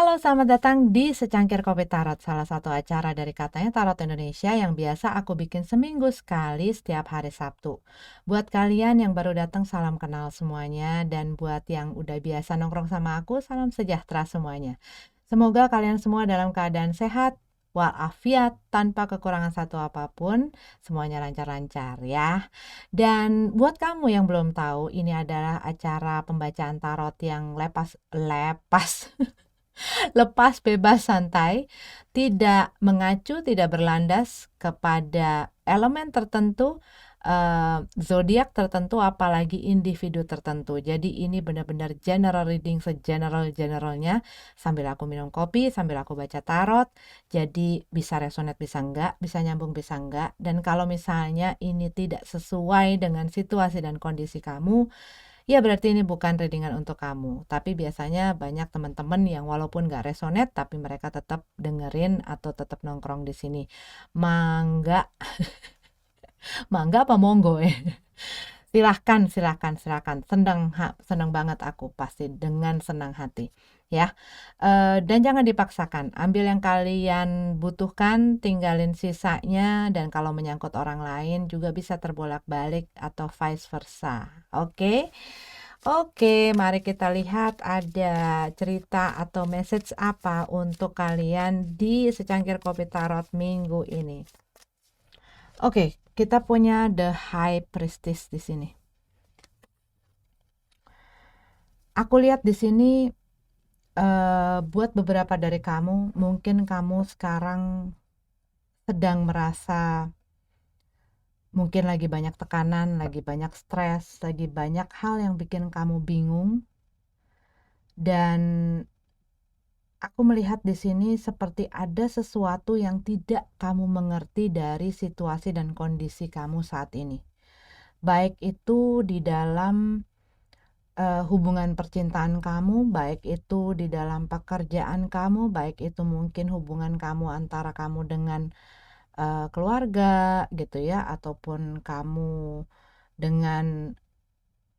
Halo, selamat datang di Secangkir Kopi Tarot, salah satu acara dari Katanya Tarot Indonesia yang biasa aku bikin seminggu sekali setiap hari Sabtu. Buat kalian yang baru datang, salam kenal semuanya, dan buat yang udah biasa nongkrong sama aku, salam sejahtera semuanya. Semoga kalian semua dalam keadaan sehat, walafiat, tanpa kekurangan satu apapun, semuanya lancar-lancar ya. Dan buat kamu yang belum tahu, ini adalah acara pembacaan tarot yang lepas lepas, bebas, santai, tidak mengacu, tidak berlandas kepada elemen tertentu, zodiak tertentu, apalagi individu tertentu. Jadi ini benar-benar general reading, segeneral-generalnya, sambil aku minum kopi, sambil aku baca tarot. Jadi bisa resonate, bisa enggak, bisa nyambung, bisa enggak. Dan kalau misalnya ini tidak sesuai dengan situasi dan kondisi kamu, ya berarti ini bukan readingan untuk kamu. Tapi biasanya banyak teman-teman yang walaupun nggak resonate, tapi mereka tetap dengerin atau tetap nongkrong di sini. Mangga, mangga apa monggo ya? Silahkan. Senang banget aku pasti dengan senang hati ya. Dan jangan dipaksakan. Ambil yang kalian butuhkan, tinggalin sisanya. Dan kalau menyangkut orang lain juga bisa terbolak-balik atau vice versa. Oke, mari kita lihat ada cerita atau message apa untuk kalian di Secangkir Kopi Tarot minggu ini. Oke, kita punya The High Priestess di sini. Aku lihat di sini buat beberapa dari kamu, mungkin kamu sekarang sedang merasa mungkin lagi banyak tekanan, lagi banyak stres, lagi banyak hal yang bikin kamu bingung. Dan aku melihat di sini seperti ada sesuatu yang tidak kamu mengerti dari situasi dan kondisi kamu saat ini. Baik itu di dalam hubungan percintaan kamu, baik itu di dalam pekerjaan kamu, baik itu mungkin hubungan kamu antara kamu dengan keluarga gitu ya, ataupun kamu dengan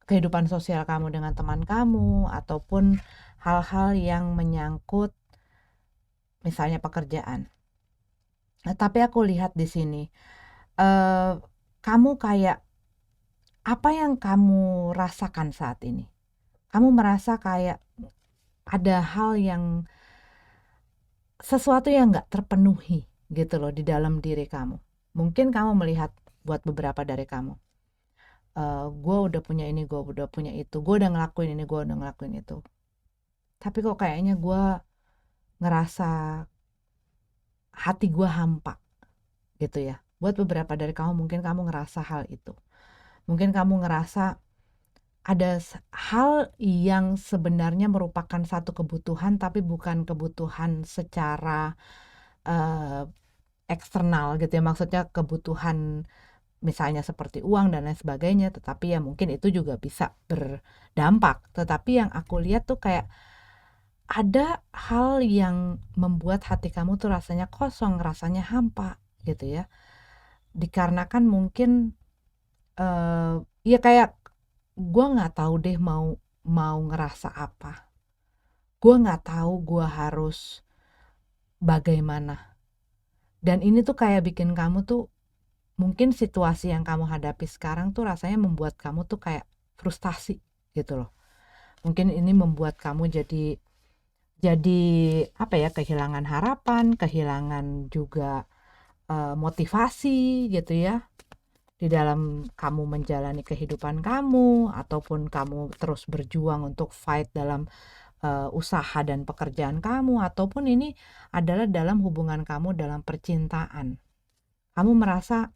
kehidupan sosial kamu dengan teman kamu, ataupun hal-hal yang menyangkut misalnya pekerjaan. Nah, tapi aku lihat di sini kamu kayak apa yang kamu rasakan saat ini? Kamu merasa kayak ada hal yang sesuatu yang nggak terpenuhi gitu loh di dalam diri kamu. Mungkin kamu melihat buat beberapa dari kamu, gue udah punya ini, gue udah punya itu, gue udah ngelakuin ini, gue udah ngelakuin itu. Tapi kok kayaknya gue ngerasa hati gue hampa gitu ya. Buat beberapa dari kamu mungkin kamu ngerasa hal itu. Mungkin kamu ngerasa ada hal yang sebenarnya merupakan satu kebutuhan tapi bukan kebutuhan secara eksternal gitu ya, maksudnya kebutuhan misalnya seperti uang dan lain sebagainya, tetapi ya mungkin itu juga bisa berdampak. Tetapi yang aku lihat tuh kayak ada hal yang membuat hati kamu tuh rasanya kosong, rasanya hampa gitu ya. Dikarenakan mungkin ya kayak gue nggak tahu deh mau ngerasa apa. Gue nggak tahu gue harus bagaimana. Dan ini tuh kayak bikin kamu tuh mungkin situasi yang kamu hadapi sekarang tuh rasanya membuat kamu tuh kayak frustasi gitu loh. Mungkin ini membuat kamu jadi apa ya, kehilangan harapan, kehilangan juga motivasi gitu ya di dalam kamu menjalani kehidupan kamu, ataupun kamu terus berjuang untuk fight dalam usaha dan pekerjaan kamu, ataupun ini adalah dalam hubungan kamu dalam percintaan. Kamu merasa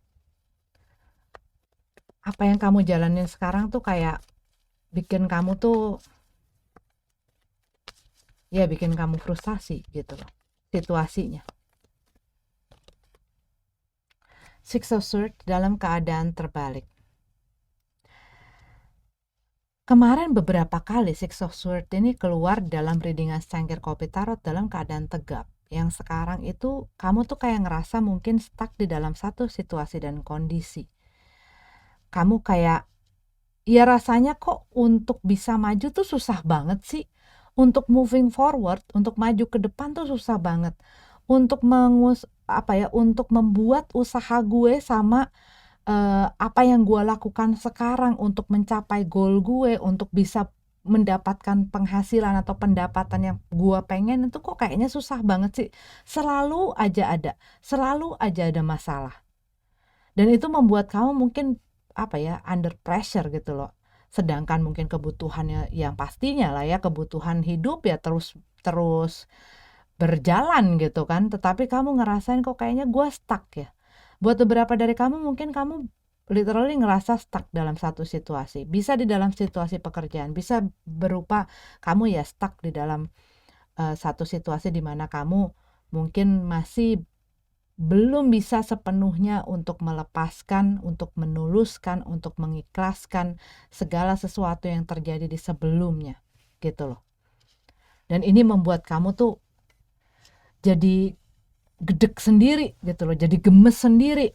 apa yang kamu jalanin sekarang tuh kayak bikin kamu tuh ya bikin kamu frustasi gitu loh situasinya. Six of Swords dalam keadaan terbalik. Kemarin beberapa kali Six of Swords ini keluar dalam readingan Secangkir Kopi Tarot dalam keadaan tegap. Yang sekarang itu kamu tuh kayak ngerasa mungkin stuck di dalam satu situasi dan kondisi. Kamu kayak ya rasanya kok untuk bisa maju tuh susah banget sih. Untuk moving forward, untuk maju ke depan tuh susah banget. Untuk untuk membuat usaha gue sama apa yang gue lakukan sekarang untuk mencapai goal gue, untuk bisa mendapatkan penghasilan atau pendapatan yang gue pengen, itu kok kayaknya susah banget sih. Selalu aja ada masalah. Dan itu membuat kamu mungkin under pressure gitu loh. Sedangkan mungkin kebutuhannya yang pastinya lah ya, kebutuhan hidup ya terus terus berjalan gitu kan. Tetapi kamu ngerasain kok kayaknya gue stuck ya. Buat beberapa dari kamu mungkin kamu literally ngerasa stuck dalam satu situasi. Bisa di dalam situasi pekerjaan, bisa berupa kamu ya stuck di dalam satu situasi di mana kamu mungkin masih belum bisa sepenuhnya untuk melepaskan, untuk menuluskan, untuk mengikhlaskan segala sesuatu yang terjadi di sebelumnya gitu loh. Dan ini membuat kamu tuh jadi gedek sendiri gitu loh, jadi gemes sendiri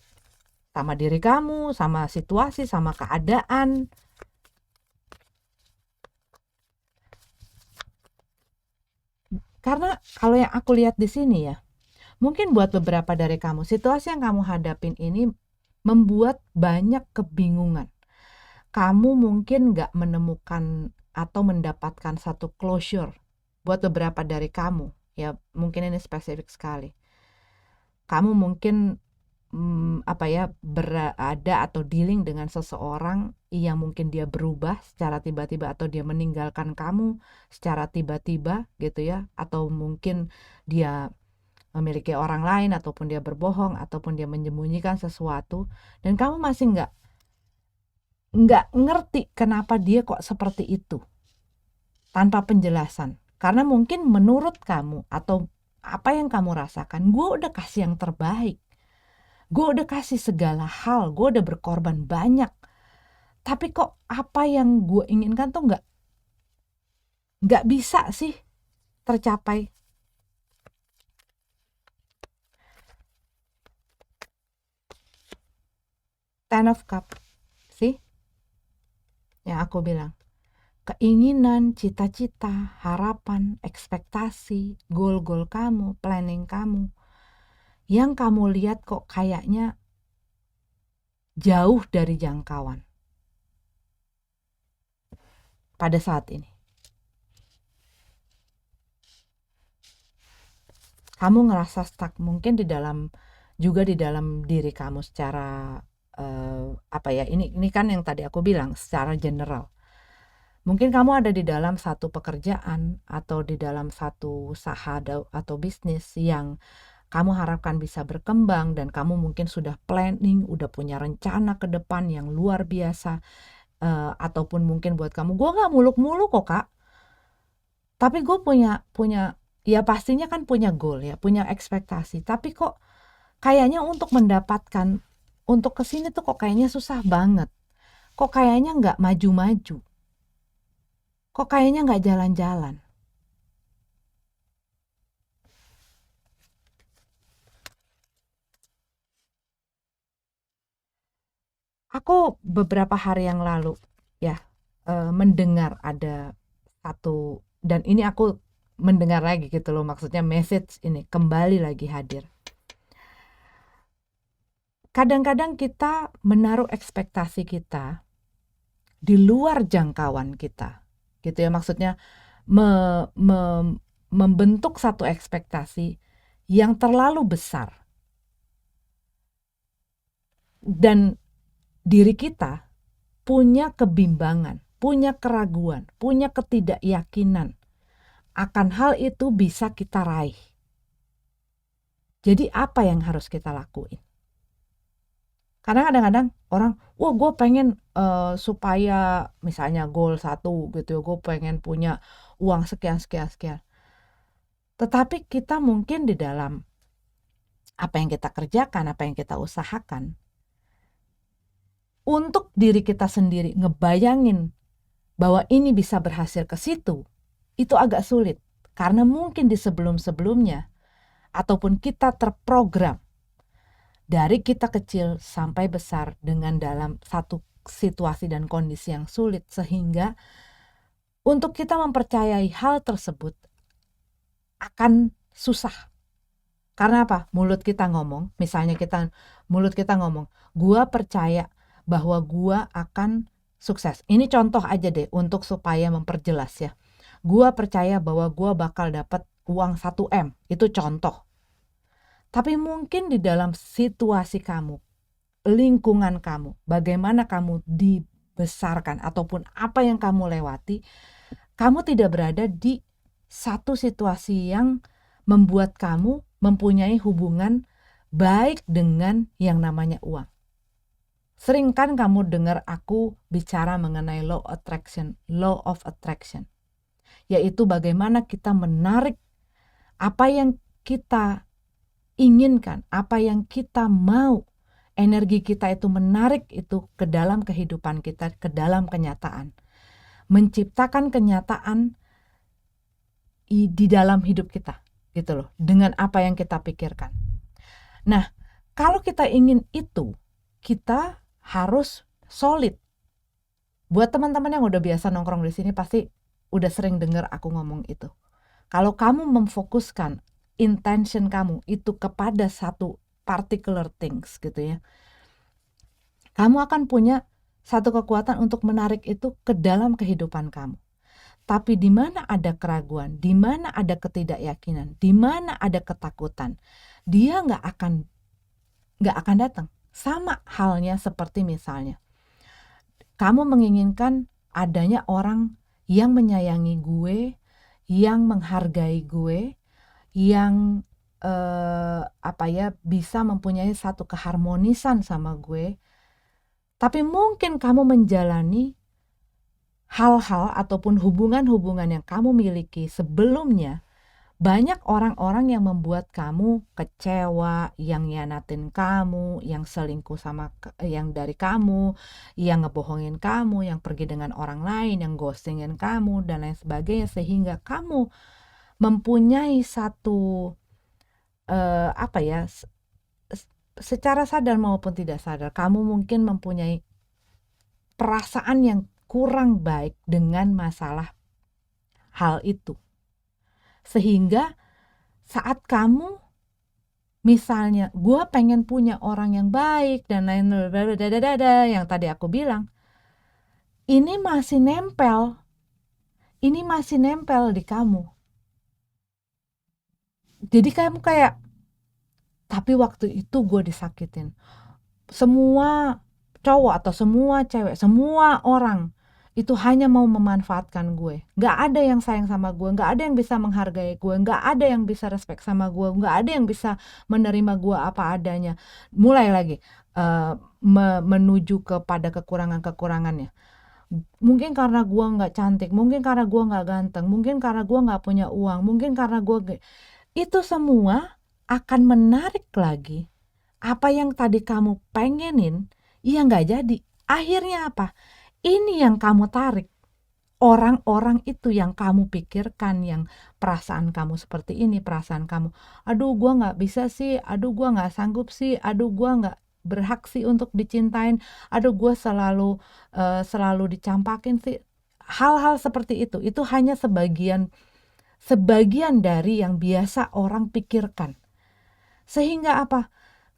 sama diri kamu, sama situasi, sama keadaan. Karena kalau yang aku lihat di sini ya, mungkin buat beberapa dari kamu, situasi yang kamu hadapin ini membuat banyak kebingungan. Kamu mungkin nggak menemukan atau mendapatkan satu closure. Buat beberapa dari kamu, ya mungkin ini spesifik sekali. Kamu mungkin berada atau dealing dengan seseorang yang mungkin dia berubah secara tiba-tiba atau dia meninggalkan kamu secara tiba-tiba gitu ya, atau mungkin dia memiliki orang lain, ataupun dia berbohong, ataupun dia menyembunyikan sesuatu, dan kamu masih nggak ngerti kenapa dia kok seperti itu tanpa penjelasan. Karena mungkin menurut kamu atau apa yang kamu rasakan, gue udah kasih yang terbaik. Gue udah kasih segala hal, gue udah berkorban banyak. Tapi kok apa yang gue inginkan tuh nggak bisa sih tercapai. Ten of Cup, sih yang aku bilang. Keinginan, cita-cita, harapan, ekspektasi, goal-goal kamu, planning kamu, yang kamu lihat kok kayaknya jauh dari jangkauan pada saat ini. Kamu ngerasa stuck mungkin di dalam diri kamu secara ini kan yang tadi aku bilang secara general. Mungkin kamu ada di dalam satu pekerjaan atau di dalam satu usaha atau bisnis yang kamu harapkan bisa berkembang, dan kamu mungkin sudah planning, udah punya rencana ke depan yang luar biasa, ataupun mungkin buat kamu, gue gak muluk-muluk kok kak, tapi gue punya ya pastinya kan punya goal ya, punya ekspektasi, tapi kok kayaknya untuk mendapatkan, untuk kesini tuh kok kayaknya susah banget, kok kayaknya gak maju-maju, kok kayaknya gak jalan-jalan. Aku beberapa hari yang lalu ya mendengar ada satu, dan ini aku mendengar lagi gitu loh, maksudnya message ini kembali lagi hadir. Kadang-kadang kita menaruh ekspektasi kita di luar jangkauan kita gitu ya, maksudnya membentuk satu ekspektasi yang terlalu besar, dan diri kita punya kebimbangan, punya keraguan, punya ketidakyakinan akan hal itu bisa kita raih. Jadi apa yang harus kita lakuin? Karena kadang-kadang orang, gue pengen supaya misalnya goal 1 gitu, gue pengen punya uang sekian. Tetapi kita mungkin di dalam apa yang kita kerjakan, apa yang kita usahakan, untuk diri kita sendiri ngebayangin bahwa ini bisa berhasil ke situ, itu agak sulit. Karena mungkin di sebelum-sebelumnya, ataupun kita terprogram dari kita kecil sampai besar dengan dalam satu situasi dan kondisi yang sulit, sehingga untuk kita mempercayai hal tersebut akan susah. Karena apa? Mulut kita ngomong, mulut kita ngomong, gua percaya bahwa gua akan sukses. Ini contoh aja deh untuk supaya memperjelas ya. Gua percaya bahwa gua bakal dapat uang 1 M, itu contoh. Tapi mungkin di dalam situasi kamu, lingkungan kamu, bagaimana kamu dibesarkan ataupun apa yang kamu lewati, kamu tidak berada di satu situasi yang membuat kamu mempunyai hubungan baik dengan yang namanya uang. Sering kan kamu dengar aku bicara mengenai law of attraction, yaitu bagaimana kita menarik apa yang kita inginkan, apa yang kita mau, energi kita itu menarik itu ke dalam kehidupan kita, ke dalam kenyataan. Menciptakan kenyataan di dalam hidup kita, gitu loh, dengan apa yang kita pikirkan. Nah, kalau kita ingin itu, kita harus solid. Buat teman-teman yang udah biasa nongkrong di sini pasti udah sering dengar aku ngomong itu. Kalau kamu memfokuskan intention kamu itu kepada satu particular things gitu ya, kamu akan punya satu kekuatan untuk menarik itu ke dalam kehidupan kamu. Tapi di mana ada keraguan, di mana ada ketidakyakinan, di mana ada ketakutan, dia nggak akan datang. Sama halnya seperti misalnya, kamu menginginkan adanya orang yang menyayangi gue, yang menghargai gue, yang bisa mempunyai satu keharmonisan sama gue. Tapi mungkin kamu menjalani hal-hal ataupun hubungan-hubungan yang kamu miliki sebelumnya, banyak orang-orang yang membuat kamu kecewa, yang nyianatin kamu, yang selingkuh sama yang dari kamu, yang ngebohongin kamu, yang pergi dengan orang lain, yang ghostingin kamu, dan lain sebagainya, sehingga kamu mempunyai satu secara sadar maupun tidak sadar, kamu mungkin mempunyai perasaan yang kurang baik dengan masalah hal itu. Sehingga saat kamu misalnya, gue pengen punya orang yang baik dan lain yang tadi aku bilang, ini masih nempel di kamu. Jadi kamu kayak, tapi waktu itu gue disakitin. Semua cowok atau semua cewek, semua orang itu hanya mau memanfaatkan gue. Gak ada yang sayang sama gue, gak ada yang bisa menghargai gue, gak ada yang bisa respect sama gue, gak ada yang bisa menerima gue apa adanya. Mulai lagi menuju kepada kekurangan-kekurangannya. Mungkin karena gue gak cantik, mungkin karena gue gak ganteng, mungkin karena gue gak punya uang, mungkin karena gue... Itu semua akan menarik lagi apa yang tadi kamu pengenin, ya gak jadi. Akhirnya apa? Ini yang kamu tarik. Orang-orang itu yang kamu pikirkan, yang perasaan kamu seperti ini, perasaan kamu, aduh gue gak bisa sih, aduh gue gak sanggup sih, aduh gue gak berhak sih untuk dicintain, aduh gue selalu dicampakin sih. Hal-hal seperti itu hanya sebagian dari yang biasa orang pikirkan. Sehingga apa?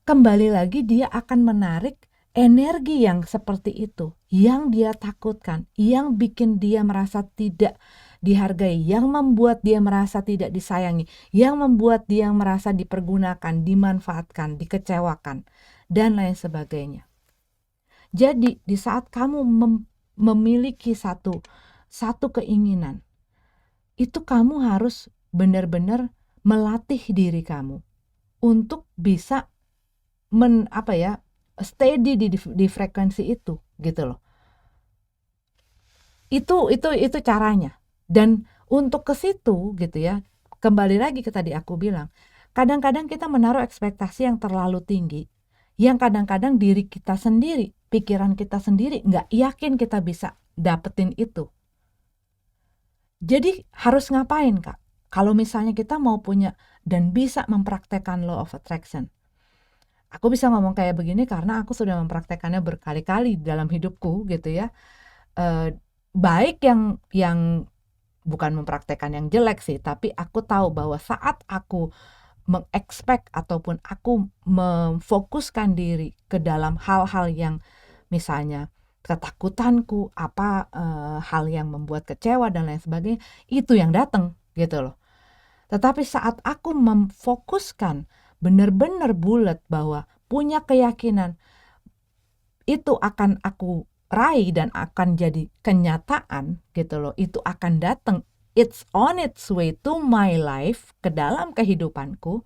Kembali lagi dia akan menarik energi yang seperti itu, yang dia takutkan, yang bikin dia merasa tidak dihargai, yang membuat dia merasa tidak disayangi, yang membuat dia merasa dipergunakan, dimanfaatkan, dikecewakan, dan lain sebagainya. Jadi di saat kamu memiliki satu keinginan, itu kamu harus benar-benar melatih diri kamu untuk bisa steady di frekuensi itu, gitu loh. Itu caranya. Dan untuk ke situ gitu ya, kembali lagi ke tadi aku bilang, kadang-kadang kita menaruh ekspektasi yang terlalu tinggi, yang kadang-kadang diri kita sendiri, pikiran kita sendiri nggak yakin kita bisa dapetin itu. Jadi harus ngapain, Kak? Kalau misalnya kita mau punya dan bisa mempraktekkan law of attraction. Aku bisa ngomong kayak begini karena aku sudah mempraktekannya berkali-kali dalam hidupku gitu ya. Baik yang bukan mempraktekkan yang jelek sih, tapi aku tahu bahwa saat aku mengekspek ataupun aku memfokuskan diri ke dalam hal-hal yang misalnya ketakutanku, hal yang membuat kecewa dan lain sebagainya, itu yang datang gitu loh. Tetapi saat aku memfokuskan benar-benar bulat bahwa punya keyakinan itu akan aku raih dan akan jadi kenyataan gitu loh, itu akan datang, it's on its way to my life, ke dalam kehidupanku,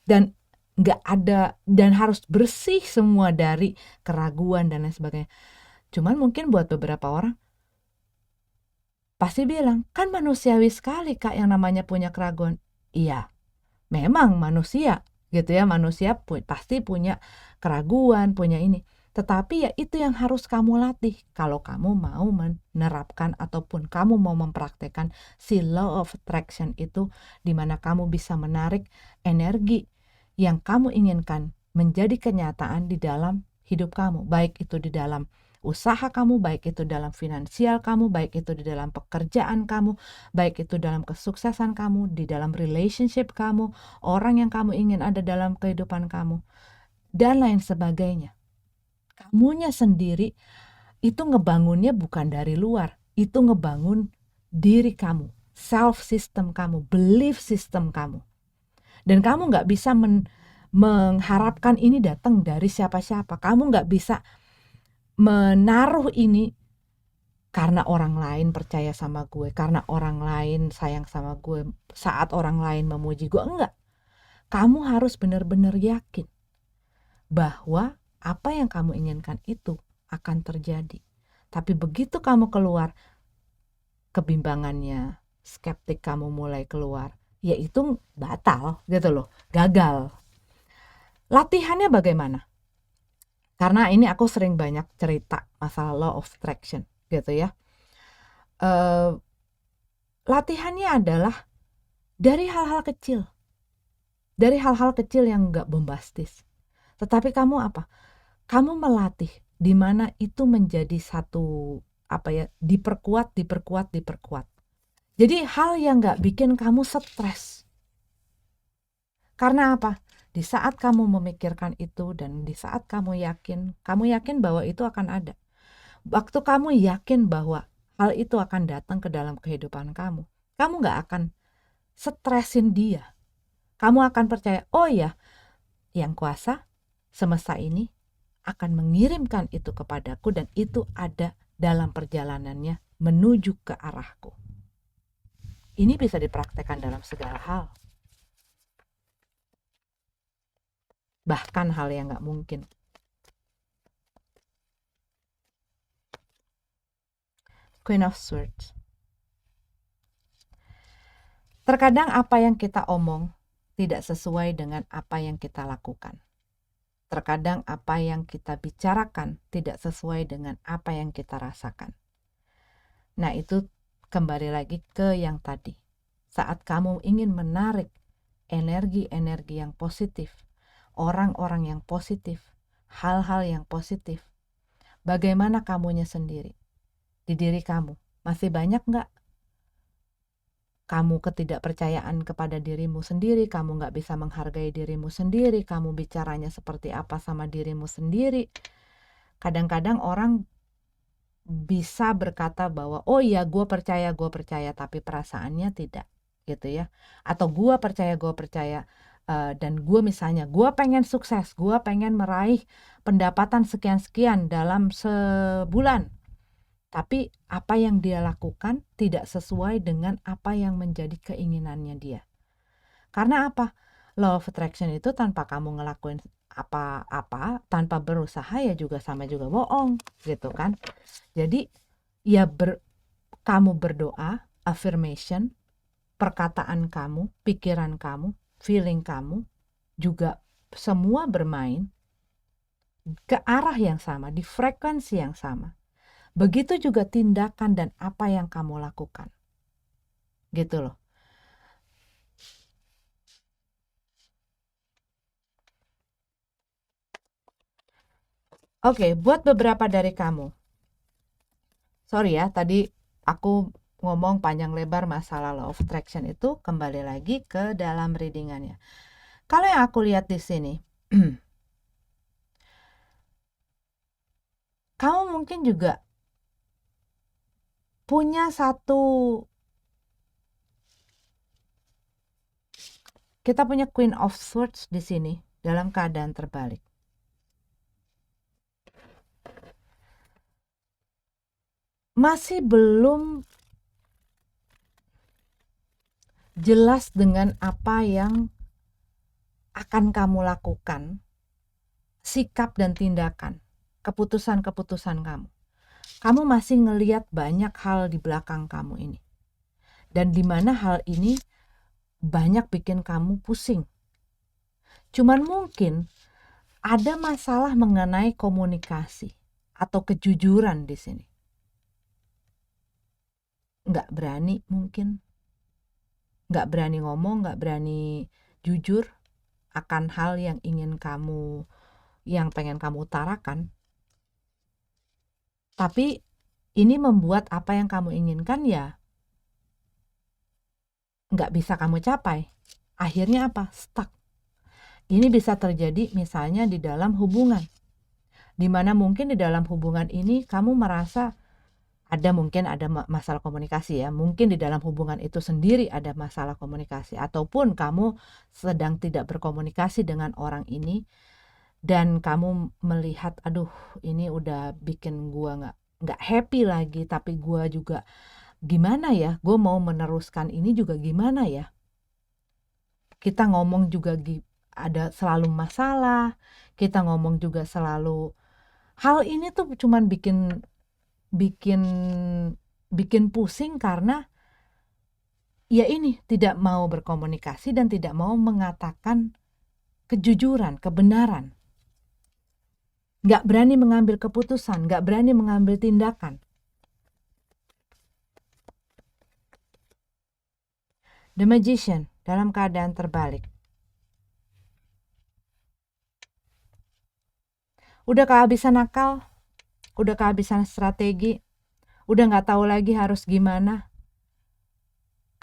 dan nggak ada, dan harus bersih semua dari keraguan dan lain sebagainya. Cuman mungkin buat beberapa orang pasti bilang, kan manusiawi sekali Kak yang namanya punya keraguan. Iya, memang manusia gitu ya, manusia pasti punya keraguan, punya ini. Tetapi ya itu yang harus kamu latih kalau kamu mau menerapkan ataupun kamu mau mempraktekkan si law of attraction itu, di mana kamu bisa menarik energi yang kamu inginkan menjadi kenyataan di dalam hidup kamu, baik itu di dalam usaha kamu, baik itu dalam finansial kamu, baik itu di dalam pekerjaan kamu, baik itu dalam kesuksesan kamu, di dalam relationship kamu, orang yang kamu ingin ada dalam kehidupan kamu, dan lain sebagainya. Kamunya sendiri itu ngebangunnya bukan dari luar, itu ngebangun diri kamu, self system kamu, belief system kamu. Dan kamu nggak bisa mengharapkan ini datang dari siapa-siapa. Kamu nggak bisa menaruh ini karena orang lain percaya sama gue, karena orang lain sayang sama gue, saat orang lain memuji gue. Enggak. Kamu harus benar-benar yakin bahwa apa yang kamu inginkan itu akan terjadi. Tapi begitu kamu keluar, kebimbangannya, skeptik kamu mulai keluar, ya itu batal gitu loh, gagal. Latihannya bagaimana? Karena ini aku sering banyak cerita masalah law of attraction gitu ya. Latihannya adalah dari hal-hal kecil. Dari hal-hal kecil yang gak bombastis. Tetapi kamu apa? Kamu melatih di mana itu menjadi satu diperkuat. Jadi hal yang gak bikin kamu stres. Karena apa? Di saat kamu memikirkan itu dan di saat kamu yakin bahwa itu akan ada. Waktu kamu yakin bahwa hal itu akan datang ke dalam kehidupan kamu gak akan stresin dia. Kamu akan percaya, oh ya, yang kuasa semesta ini akan mengirimkan itu kepadaku dan itu ada dalam perjalanannya menuju ke arahku. Ini bisa dipraktekkan dalam segala hal. Bahkan hal yang gak mungkin. Queen of Swords. Terkadang apa yang kita omong tidak sesuai dengan apa yang kita lakukan. Terkadang apa yang kita bicarakan tidak sesuai dengan apa yang kita rasakan. Nah, itu kembali lagi ke yang tadi. Saat kamu ingin menarik energi-energi yang positif, orang-orang yang positif, hal-hal yang positif, bagaimana kamunya sendiri? Di diri kamu, masih banyak nggak kamu ketidakpercayaan kepada dirimu sendiri, kamu nggak bisa menghargai dirimu sendiri, kamu bicaranya seperti apa sama dirimu sendiri. Kadang-kadang orang bisa berkata bahwa, oh iya gue percaya, tapi perasaannya tidak gitu ya. Atau gue percaya, dan gue misalnya, gue pengen sukses, gue pengen meraih pendapatan sekian-sekian dalam sebulan. Tapi apa yang dia lakukan tidak sesuai dengan apa yang menjadi keinginannya dia. Karena apa? Law of attraction itu tanpa kamu ngelakuin apa-apa, tanpa berusaha ya sama juga bohong gitu kan. Jadi ya kamu berdoa, affirmation, perkataan kamu, pikiran kamu, feeling kamu juga semua bermain ke arah yang sama, di frekuensi yang sama. Begitu juga tindakan dan apa yang kamu lakukan. Gitu loh. Oke, buat beberapa dari kamu. Sorry ya, tadi aku ngomong panjang lebar masalah law of attraction itu, kembali lagi ke dalam readingannya. Kalau yang aku lihat di sini, kamu mungkin juga punya kita punya Queen of Swords di sini dalam keadaan terbalik. Masih belum jelas dengan apa yang akan kamu lakukan, sikap dan tindakan, keputusan-keputusan kamu. Kamu masih ngelihat banyak hal di belakang kamu ini. Dan di mana hal ini banyak bikin kamu pusing. Cuman mungkin ada masalah mengenai komunikasi atau kejujuran di sini. Nggak berani mungkin. Nggak berani ngomong, nggak berani jujur akan hal yang pengen kamu utarakan. Tapi ini membuat apa yang kamu inginkan ya nggak bisa kamu capai. Akhirnya apa? Stuck. Ini bisa terjadi misalnya di dalam hubungan. Dimana mungkin di dalam hubungan ini kamu merasa mungkin ada masalah komunikasi ya. Mungkin di dalam hubungan itu sendiri ada masalah komunikasi. Ataupun kamu sedang tidak berkomunikasi dengan orang ini. Dan kamu melihat, aduh ini udah bikin gua nggak happy lagi. Tapi gua juga gimana ya? Gua mau meneruskan ini juga gimana ya? Kita ngomong juga ada selalu masalah. Kita ngomong juga selalu. Hal ini tuh cuman bikin pusing karena ya ini tidak mau berkomunikasi dan tidak mau mengatakan kejujuran, kebenaran. Nggak berani mengambil keputusan, nggak berani mengambil tindakan. The Magician dalam keadaan terbalik. Udah kehabisan akal, udah kehabisan strategi, udah nggak tahu lagi harus gimana.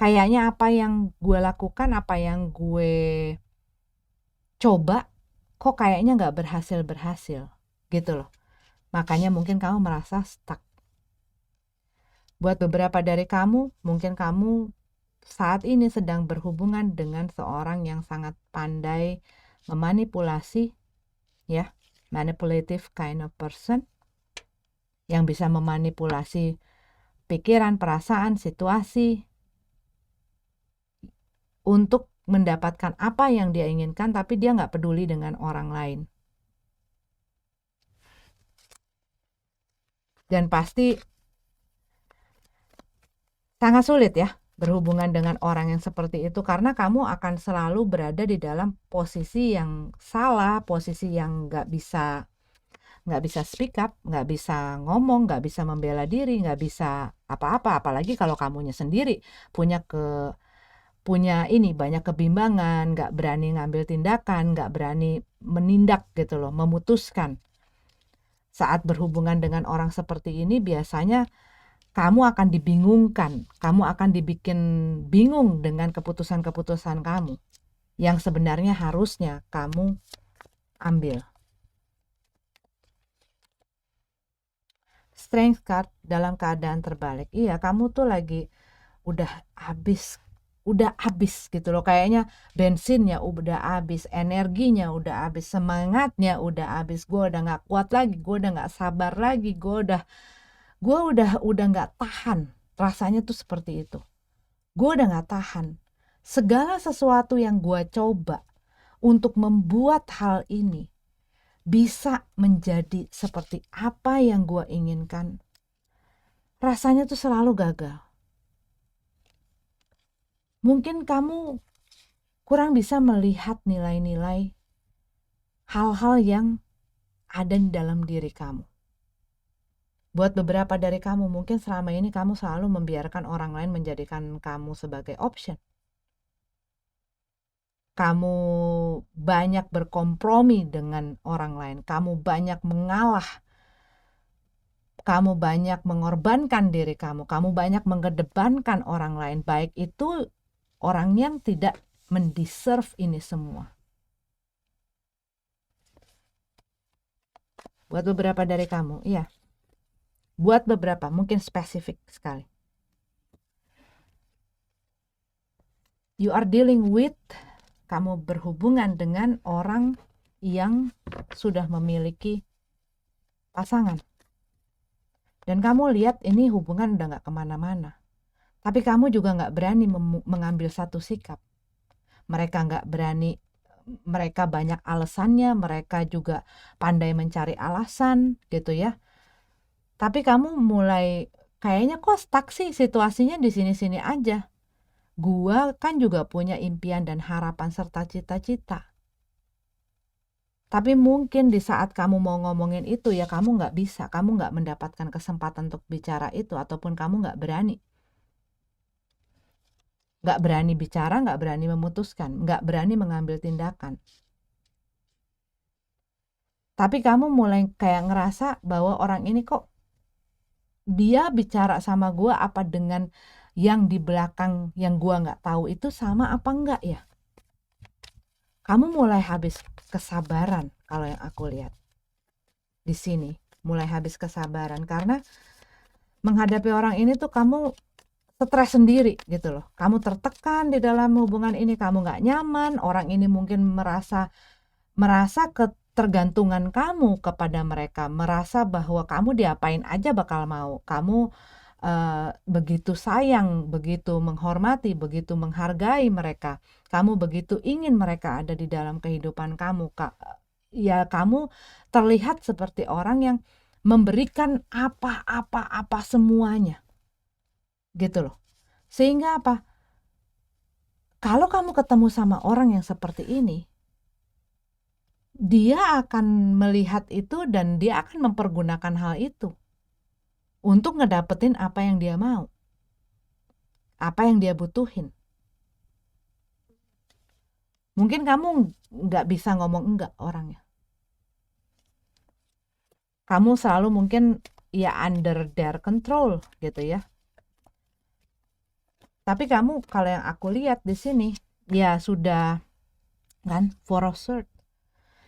Kayaknya apa yang gue lakukan, apa yang gue coba, kok kayaknya nggak berhasil gitu loh. Makanya mungkin kamu merasa stuck. Buat beberapa dari kamu, mungkin kamu saat ini sedang berhubungan dengan seorang yang sangat pandai memanipulasi, ya, manipulative kind of person, yang bisa memanipulasi pikiran, perasaan, situasi untuk mendapatkan apa yang dia inginkan, tapi dia nggak peduli dengan orang lain. Dan pasti sangat sulit ya berhubungan dengan orang yang seperti itu, karena kamu akan selalu berada di dalam posisi yang salah, posisi yang nggak bisa speak up, nggak bisa ngomong, nggak bisa membela diri, nggak bisa apa-apa. Apalagi kalau kamunya sendiri punya banyak kebimbangan, nggak berani ngambil tindakan, nggak berani menindak gitu loh, memutuskan. Saat berhubungan dengan orang seperti ini biasanya kamu akan dibingungkan, kamu akan dibikin bingung dengan keputusan-keputusan kamu yang sebenarnya harusnya kamu ambil. Strength card dalam keadaan terbalik. Iya, kamu tuh lagi udah habis gitu loh. Kayaknya bensinnya udah habis, energinya udah habis, semangatnya udah habis. Gue udah gak kuat lagi, gue udah gak sabar lagi, gue udah gak tahan. Rasanya tuh seperti itu. Gue udah gak tahan. Segala sesuatu yang gue coba untuk membuat hal ini bisa menjadi seperti apa yang gue inginkan, rasanya tuh selalu gagal. Mungkin kamu kurang bisa melihat nilai-nilai hal-hal yang ada di dalam diri kamu. Buat beberapa dari kamu, mungkin selama ini kamu selalu membiarkan orang lain menjadikan kamu sebagai option. Kamu banyak berkompromi dengan orang lain. Kamu banyak mengalah. kamu banyak mengorbankan diri kamu banyak mengedepankan orang lain, baik itu orang yang tidak mendeserve ini semua. Buat beberapa dari kamu, iya. Buat beberapa, mungkin spesifik sekali. You are dealing with, kamu berhubungan dengan orang yang sudah memiliki pasangan. Dan kamu lihat ini hubungan udah gak kemana-mana. Tapi kamu juga gak berani mengambil satu sikap. Mereka gak berani, mereka banyak alasannya, mereka juga pandai mencari alasan gitu ya. Tapi kamu mulai kayaknya kok stuck sih situasinya di sini-sini aja. Gua kan juga punya impian dan harapan serta cita-cita. Tapi mungkin di saat kamu mau ngomongin itu ya kamu gak bisa, kamu gak mendapatkan kesempatan untuk bicara itu, ataupun kamu gak berani. Gak berani bicara, gak berani memutuskan, gak berani mengambil tindakan. Tapi kamu mulai kayak ngerasa bahwa orang ini kok dia bicara sama gue apa dengan yang di belakang yang gue gak tahu itu sama apa enggak ya. Kamu mulai habis kesabaran kalau yang aku lihat. Di sini mulai habis kesabaran karena menghadapi orang ini tuh kamu stres sendiri gitu loh. Kamu tertekan di dalam hubungan ini, kamu gak nyaman, orang ini mungkin merasa ketergantungan kamu kepada mereka, merasa bahwa kamu diapain aja bakal mau. Kamu begitu sayang, begitu menghormati, begitu menghargai mereka. Kamu begitu ingin mereka ada di dalam kehidupan kamu. Ya kamu terlihat seperti orang yang memberikan apa-apa semuanya. Gitu loh. Sehingga apa? Kalau kamu ketemu sama orang yang seperti ini, dia akan melihat itu dan dia akan mempergunakan hal itu untuk ngedapetin apa yang dia mau, apa yang dia butuhin. Mungkin kamu nggak bisa ngomong enggak orangnya. Kamu selalu mungkin ya under their control gitu ya. Tapi kamu kalau yang aku lihat di sini ya sudah kan Four of Swords.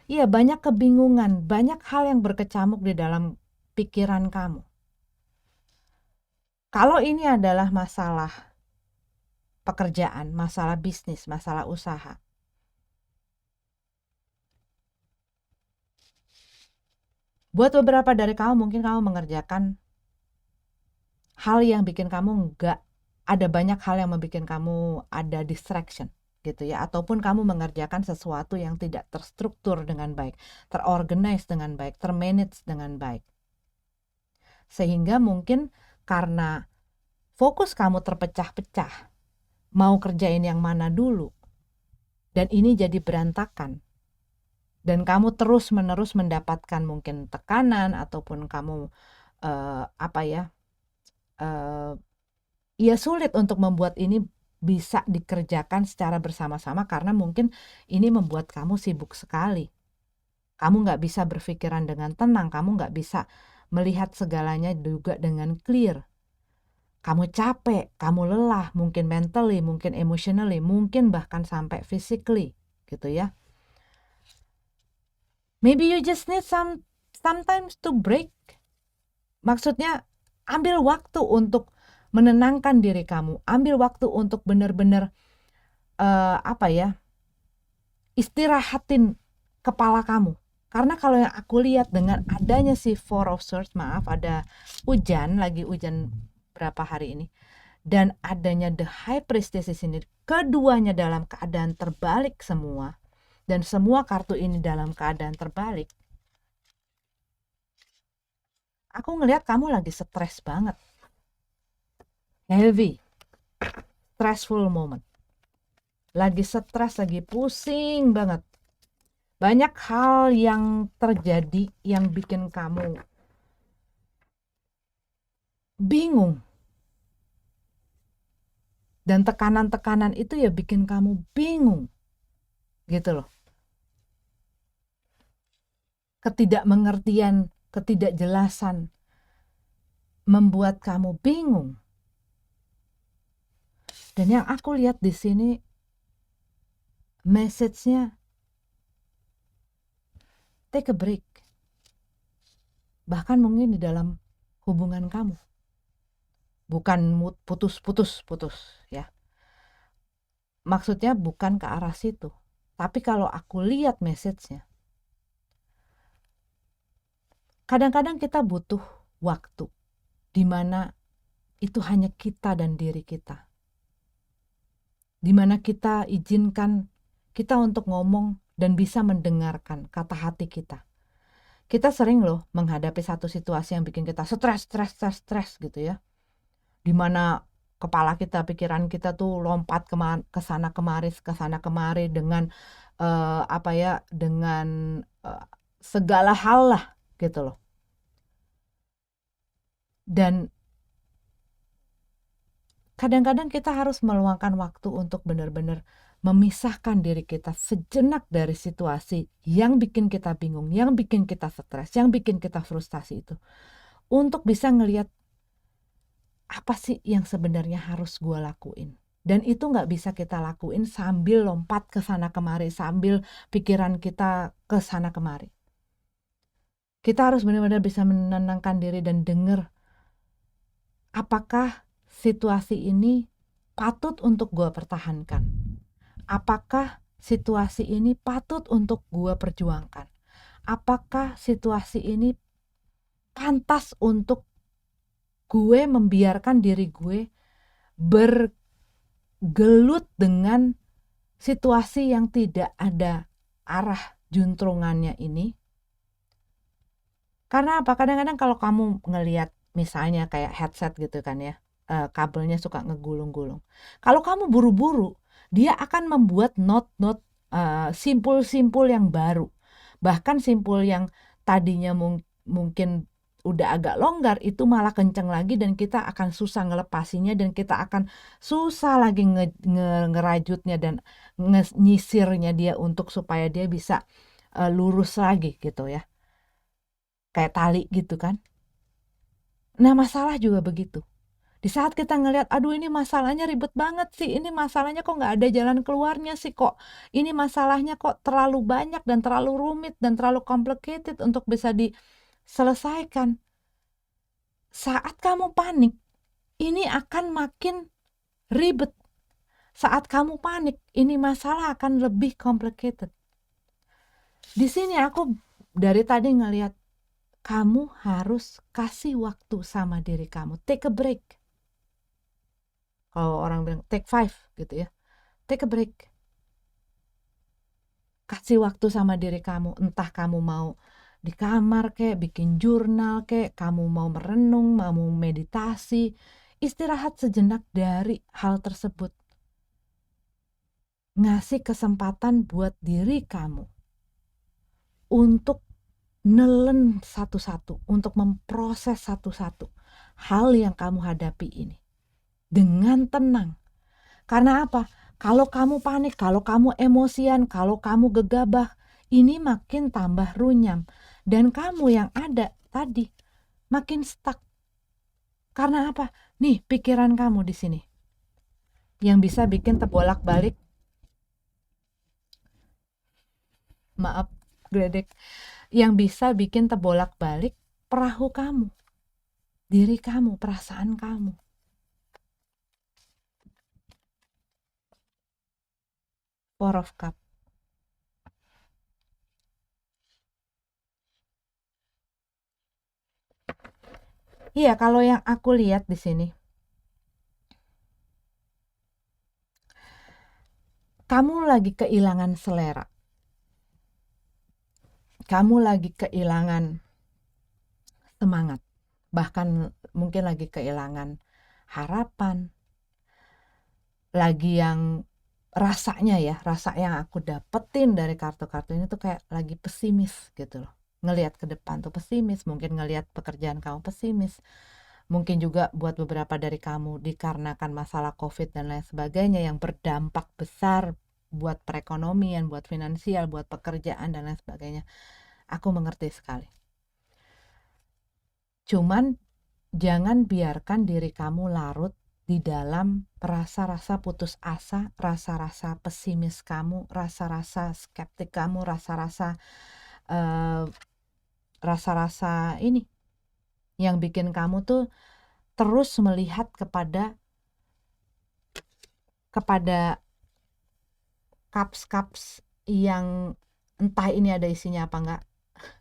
Iya banyak kebingungan, banyak hal yang berkecamuk di dalam pikiran kamu. Kalau ini adalah masalah pekerjaan, masalah bisnis, masalah usaha, buat beberapa dari kamu mungkin kamu mengerjakan hal yang bikin kamu ada banyak hal yang membuat kamu ada distraction gitu ya, ataupun kamu mengerjakan sesuatu yang tidak terstruktur dengan baik, terorganize dengan baik, termanage dengan baik. Sehingga mungkin karena fokus kamu terpecah-pecah, mau kerjain yang mana dulu, dan ini jadi berantakan. Dan kamu terus-menerus mendapatkan mungkin tekanan ataupun kamu ya sulit untuk membuat ini bisa dikerjakan secara bersama-sama karena mungkin ini membuat kamu sibuk sekali. Kamu nggak bisa berpikiran dengan tenang, kamu nggak bisa melihat segalanya juga dengan clear. Kamu capek, kamu lelah, mungkin mentally, mungkin emotionally, mungkin bahkan sampai physically gitu ya. Maybe you just need sometimes to break. Maksudnya ambil waktu untuk menenangkan diri kamu, ambil waktu untuk benar-benar istirahatin kepala kamu. Karena kalau yang aku lihat dengan adanya si Four of Swords, ada lagi hujan berapa hari ini, dan adanya the High Priestess di sini, keduanya dalam keadaan terbalik semua, dan semua kartu ini dalam keadaan terbalik. Aku ngelihat kamu lagi stres banget, heavy, stressful moment, lagi stres, lagi pusing banget. Banyak hal yang terjadi yang bikin kamu bingung. Dan tekanan-tekanan itu ya bikin kamu bingung. Gitu loh. Ketidakmengertian, ketidakjelasan. membuat kamu bingung. Dan yang aku lihat di sini message-nya, take a break. Bahkan mungkin di dalam hubungan kamu. Bukan putus ya. Maksudnya bukan ke arah situ. Tapi kalau aku lihat message-nya, kadang-kadang kita butuh waktu di mana itu hanya kita dan diri kita. Di mana kita izinkan kita untuk ngomong dan bisa mendengarkan kata hati kita. Kita sering loh menghadapi satu situasi yang bikin kita stres gitu ya. Di mana kepala kita, pikiran kita tuh lompat ke sana kemari dengan dengan segala hal lah gitu loh. Dan kadang-kadang kita harus meluangkan waktu untuk benar-benar memisahkan diri kita sejenak dari situasi yang bikin kita bingung, yang bikin kita stres, yang bikin kita frustasi itu. Untuk bisa ngelihat apa sih yang sebenarnya harus gue lakuin. Dan itu gak bisa kita lakuin sambil lompat ke sana kemari, sambil pikiran kita ke sana kemari. Kita harus benar-benar bisa menenangkan diri dan dengar apakah situasi ini patut untuk gue pertahankan. Apakah situasi ini patut untuk gue perjuangkan? Apakah situasi ini pantas untuk gue membiarkan diri gue bergelut dengan situasi yang tidak ada arah juntrungannya ini? Karena apa? Kadang-kadang kalau kamu ngelihat misalnya kayak headset gitu kan ya, kabelnya suka ngegulung-gulung. Kalau kamu buru-buru, dia akan membuat not simpul-simpul yang baru. Bahkan simpul yang tadinya mungkin udah agak longgar itu malah kenceng lagi dan kita akan susah ngelepasinya dan kita akan susah lagi ngerajutnya dan nyisirnya dia untuk supaya dia bisa lurus lagi gitu ya. Kayak tali gitu kan. Nah masalah juga begitu. Di saat kita ngelihat, aduh ini masalahnya ribet banget sih, ini masalahnya kok gak ada jalan keluarnya sih, kok ini masalahnya kok terlalu banyak dan terlalu rumit dan terlalu complicated untuk bisa diselesaikan. Saat kamu panik, ini akan makin ribet. Saat kamu panik, ini masalah akan lebih complicated. Di sini aku dari tadi ngelihat, kamu harus kasih waktu sama diri kamu. Take a break. Kalau orang bilang take 5 gitu ya. Take a break. Kasih waktu sama diri kamu. Entah kamu mau di kamar kek, bikin jurnal kek, kamu mau merenung, mau meditasi. Istirahat sejenak dari hal tersebut. Ngasih kesempatan buat diri kamu untuk nelen satu-satu, untuk memproses satu-satu hal yang kamu hadapi ini dengan tenang. Karena apa? Kalau kamu panik, kalau kamu emosian, kalau kamu gegabah, ini makin tambah runyam dan kamu yang ada tadi makin stuck. Karena apa? Nih pikiran kamu di sini yang bisa bikin terbolak-balik. Maaf, gledek. Yang bisa bikin terbolak-balik perahu kamu, diri kamu, perasaan kamu. Four of Cup. Iya, kalau yang aku lihat di sini, kamu lagi kehilangan selera. Kamu lagi kehilangan semangat. Bahkan mungkin lagi kehilangan harapan. Lagi yang rasanya ya, rasa yang aku dapetin dari kartu-kartu ini tuh kayak lagi pesimis gitu loh. Ngelihat ke depan tuh pesimis, mungkin ngelihat pekerjaan kamu pesimis. Mungkin juga buat beberapa dari kamu dikarenakan masalah COVID dan lain sebagainya yang berdampak besar buat perekonomian, buat finansial, buat pekerjaan dan lain sebagainya. Aku mengerti sekali. Cuman Jangan biarkan diri kamu larut di dalam rasa-rasa putus asa, rasa-rasa pesimis kamu, rasa-rasa skeptik kamu, eh, rasa-rasa ini yang bikin kamu tuh terus melihat kepada cups-cups yang entah ini ada isinya apa enggak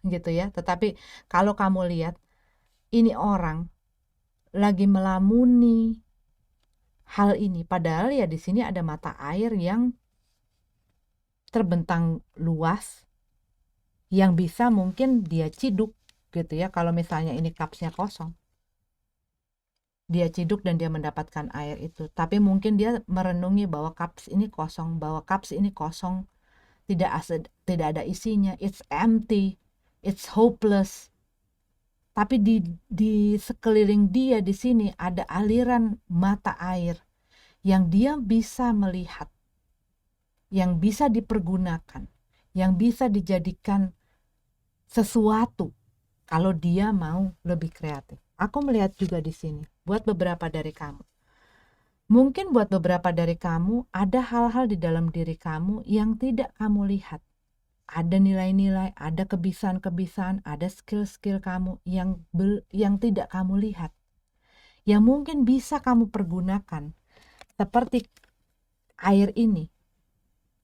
gitu ya. Tetapi kalau kamu lihat ini orang lagi melamuni hal ini, padahal ya di sini ada mata air yang terbentang luas yang bisa mungkin dia ciduk gitu ya. Kalau misalnya ini cupsnya kosong, dia ciduk dan dia mendapatkan air itu, tapi mungkin dia merenungi bahwa cups ini kosong, tidak ada isinya, it's empty, it's hopeless. Tapi di sekeliling dia di sini ada aliran mata air yang dia bisa melihat, yang bisa dipergunakan, yang bisa dijadikan sesuatu kalau dia mau lebih kreatif. Aku melihat juga di sini buat beberapa dari kamu. Mungkin buat beberapa dari kamu ada hal-hal di dalam diri kamu yang tidak kamu lihat. Ada nilai-nilai, ada kebiasaan-kebiasaan, ada skill-skill kamu yang tidak kamu lihat. Yang mungkin bisa kamu pergunakan seperti air ini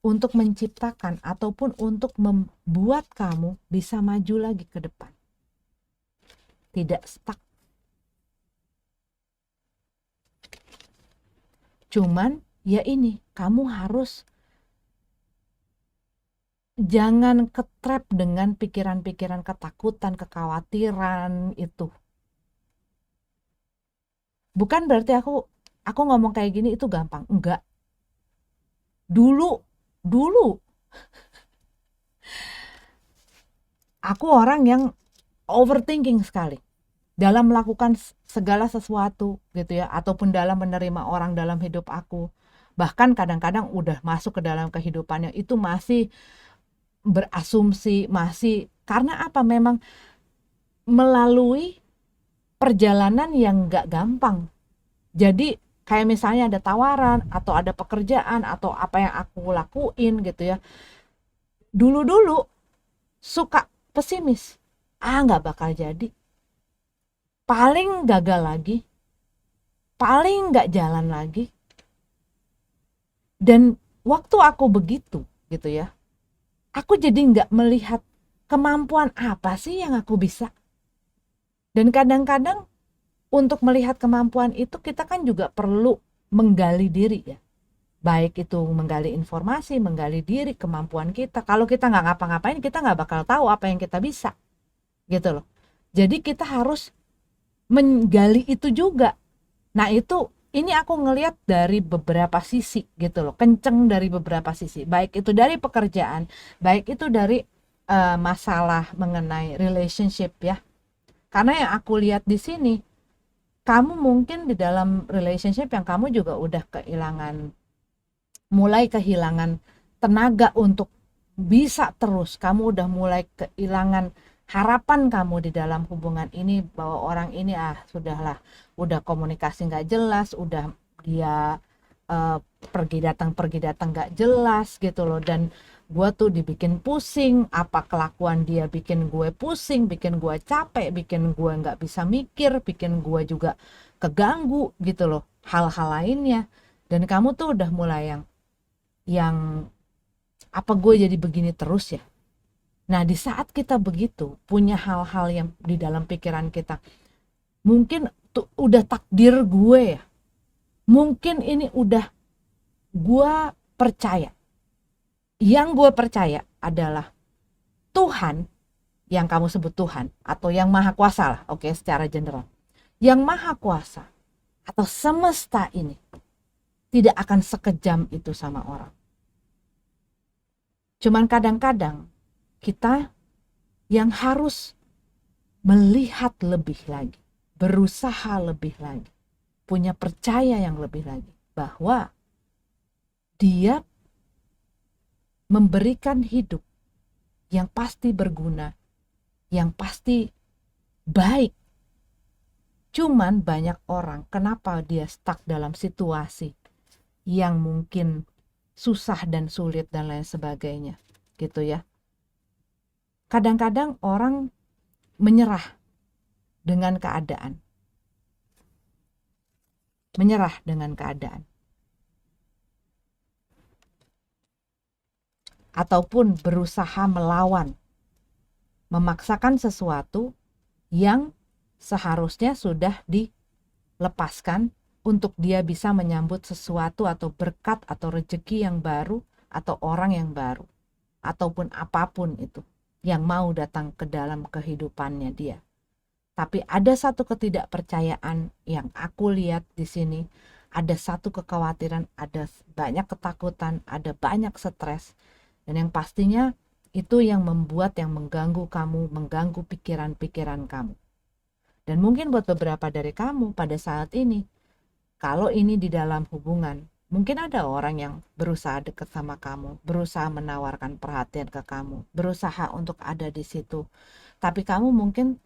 untuk menciptakan ataupun untuk membuat kamu bisa maju lagi ke depan. Tidak stuck. Cuman ya ini, kamu harus jangan ketrap dengan pikiran-pikiran ketakutan, kekhawatiran itu. Bukan berarti aku ngomong kayak gini itu gampang, enggak. Dulu aku orang yang overthinking sekali dalam melakukan segala sesuatu gitu ya, ataupun dalam menerima orang dalam hidup aku. Bahkan kadang-kadang udah masuk ke dalam kehidupannya itu masih berasumsi, masih karena apa, memang melalui perjalanan yang gak gampang. Jadi kayak misalnya ada tawaran atau ada pekerjaan atau apa yang aku lakuin gitu ya, dulu suka pesimis, nggak bakal jadi, paling gagal lagi, paling nggak jalan lagi. Dan waktu aku begitu gitu ya, aku jadi nggak melihat kemampuan apa sih yang aku bisa. Dan kadang-kadang untuk melihat kemampuan itu kita kan juga perlu menggali diri ya, baik itu menggali informasi, menggali diri, kemampuan kita. Kalau kita nggak ngapa-ngapain, kita nggak bakal tahu apa yang kita bisa gitu loh. Jadi kita harus menggali itu juga. Nah itu, ini aku ngelihat dari beberapa sisi gitu loh, kenceng dari beberapa sisi, baik itu dari pekerjaan, baik itu dari masalah mengenai relationship ya. Karena yang aku lihat di sini, kamu mungkin di dalam relationship yang kamu juga udah mulai kehilangan tenaga untuk bisa terus, kamu udah mulai kehilangan harapan kamu di dalam hubungan ini, bahwa orang ini sudahlah, udah komunikasi nggak jelas, udah dia uh, pergi datang nggak jelas gitu loh, dan gue tuh dibikin pusing, apa kelakuan dia bikin gue pusing, bikin gue capek, bikin gue nggak bisa mikir, bikin gue juga keganggu gitu loh, hal-hal lainnya. Dan kamu tuh udah mulai yang apa gue jadi begini terus ya. Nah di saat kita begitu punya hal-hal yang di dalam pikiran kita, mungkin tuh udah takdir gue ya, mungkin ini udah, gue percaya, yang gue percaya adalah Tuhan, yang kamu sebut Tuhan atau yang maha kuasa lah, oke, secara general, yang maha kuasa atau semesta ini tidak akan sekejam itu sama orang. Cuman kadang-kadang kita yang harus melihat lebih lagi, berusaha lebih lagi, punya percaya yang lebih lagi, bahwa dia memberikan hidup yang pasti berguna, yang pasti baik Cuman banyak orang kenapa dia stuck dalam situasi yang mungkin susah dan sulit dan lain sebagainya, gitu ya. Kadang-kadang orang menyerah dengan keadaan. Menyerah dengan keadaan. Ataupun berusaha melawan, memaksakan sesuatu yang seharusnya sudah dilepaskan untuk dia bisa menyambut sesuatu atau berkat atau rezeki yang baru atau orang yang baru ataupun apapun itu yang mau datang ke dalam kehidupannya dia. Tapi ada satu ketidakpercayaan yang aku lihat di sini, ada satu kekhawatiran, ada banyak ketakutan, ada banyak stres, dan yang pastinya itu yang membuat, yang mengganggu kamu, mengganggu pikiran-pikiran kamu. Dan mungkin buat beberapa dari kamu pada saat ini, kalau ini di dalam hubungan, mungkin ada orang yang berusaha dekat sama kamu, berusaha menawarkan perhatian ke kamu, berusaha untuk ada di situ. Tapi kamu mungkin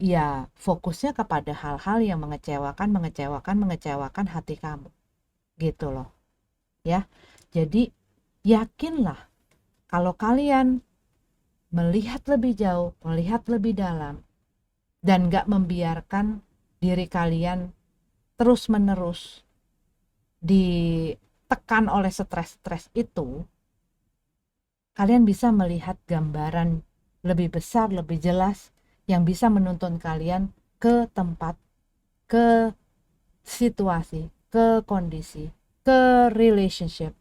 ya fokusnya kepada hal-hal yang mengecewakan hati kamu. Gitu loh. Ya. Jadi yakinlah kalau kalian melihat lebih jauh, melihat lebih dalam, dan gak membiarkan diri kalian terus-menerus ditekan oleh stres-stres itu, kalian bisa melihat gambaran lebih besar, lebih jelas, yang bisa menuntun kalian ke tempat, ke situasi, ke kondisi, ke relationship,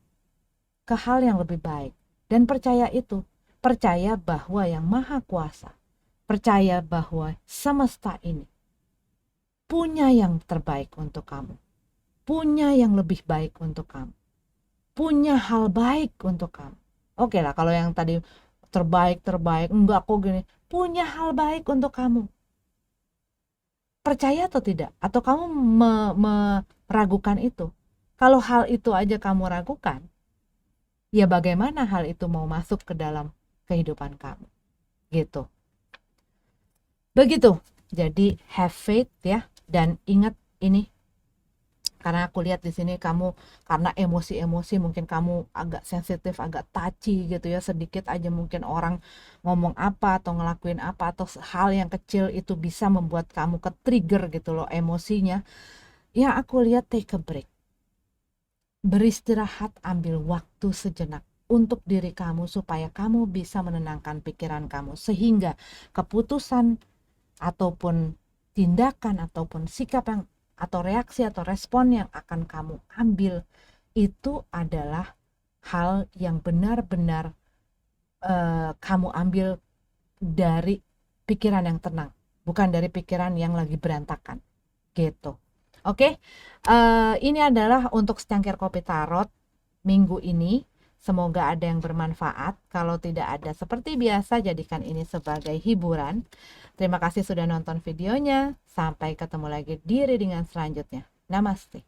ke hal yang lebih baik. Dan percaya itu, percaya bahwa yang maha kuasa, percaya bahwa semesta ini punya yang terbaik untuk kamu, punya yang lebih baik untuk kamu, punya hal baik untuk kamu. Oke lah, kalau yang tadi terbaik, enggak kok gini, punya hal baik untuk kamu. Percaya atau tidak? Atau kamu meragukan itu? Kalau hal itu aja kamu ragukan, ya bagaimana hal itu mau masuk ke dalam kehidupan kamu? Gitu. Begitu. Jadi have faith ya, dan ingat ini, karena aku lihat di sini kamu karena emosi-emosi mungkin kamu agak sensitif, agak touchy gitu ya, sedikit aja mungkin orang ngomong apa atau ngelakuin apa atau hal yang kecil itu bisa membuat kamu ke-trigger gitu loh emosinya. Ya aku lihat take a break. Beristirahat, ambil waktu sejenak untuk diri kamu supaya kamu bisa menenangkan pikiran kamu sehingga keputusan ataupun tindakan ataupun sikap yang atau reaksi atau respon yang akan kamu ambil itu adalah hal yang benar-benar kamu ambil dari pikiran yang tenang, bukan dari pikiran yang lagi berantakan gitu. Oke, ini adalah untuk secangkir kopi tarot minggu ini. Semoga ada yang bermanfaat. Kalau tidak ada, seperti biasa, jadikan ini sebagai hiburan. Terima kasih sudah nonton videonya. Sampai ketemu lagi di readingan selanjutnya. Namaste.